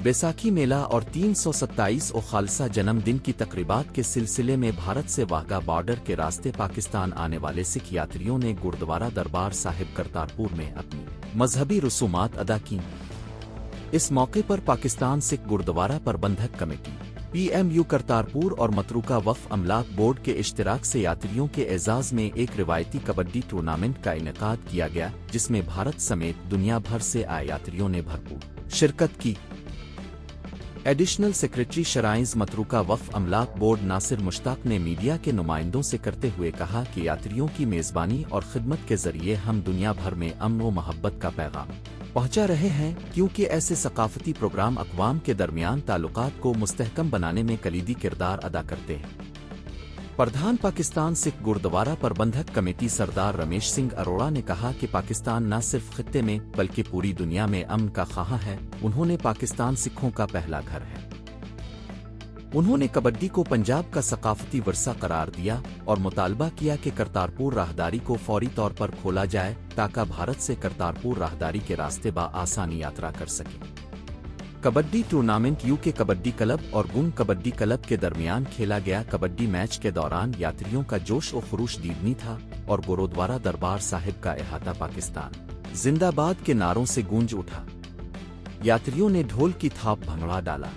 बैसाखी मेला और 327 ओ खालसा जन्मदिन की तकरीबात के सिलसिले में भारत से वाघा बॉर्डर के रास्ते पाकिस्तान आने वाले सिख यात्रियों ने गुरुद्वारा दरबार साहिब करतारपुर में अपनी मजहबी रसूमात अदा की। इस मौके पर पाकिस्तान सिख गुरुद्वारा प्रबंधक कमेटी, PMU करतारपुर और मतरूका वफ़ अमलाक बोर्ड के इश्तिराक से यात्रियों के एजाज में एक रिवायती कबड्डी टूर्नामेंट का इनेकाद किया गया, जिसमें भारत समेत दुनिया भर से आए यात्रियों ने भरपूर शिरकत की। एडिशनल सेक्रेटरी शराइज मतरूका वफ़ अमलाक बोर्ड नासिर मुश्ताक ने मीडिया के नुमाइंदों से करते हुए कहा कि यात्रियों की मेज़बानी और खिदमत के जरिए हम दुनिया भर में अमन व मोहब्बत का पैगाम पहुंचा रहे हैं, क्योंकि ऐसे सकाफती प्रोग्राम अक़वाम के दरमियान ताल्लुकात को मुस्तहकम बनाने में कलीदी किरदार अदा करते हैं। प्रधान पाकिस्तान सिख गुरुद्वारा प्रबंधक कमेटी सरदार रमेश सिंह अरोड़ा ने कहा कि पाकिस्तान न सिर्फ खित्ते में बल्कि पूरी दुनिया में अमन का ख्वाह है। उन्होंने पाकिस्तान सिखों का पहला घर है। उन्होंने कबड्डी को पंजाब का सकाफती वर्सा करार दिया और मुतालबा किया कि करतारपुर राहदारी को फौरी तौर पर खोला जाए, ताकि भारत से करतारपुर राहदारी के रास्ते आसानी यात्रा कर सकें। Kabaddi tournament UK kabaddi club और गुंग कबड्डी क्लब के दरमियान खेला गया। कबड्डी मैच के दौरान यात्रियों का जोश और खरूश दीदनी था और गुरुद्वारा दरबार साहिब का अहाता पाकिस्तान जिंदाबाद के नारों से गूंज उठा। यात्रियों ने ढोल की थाप भंगड़ा डाला।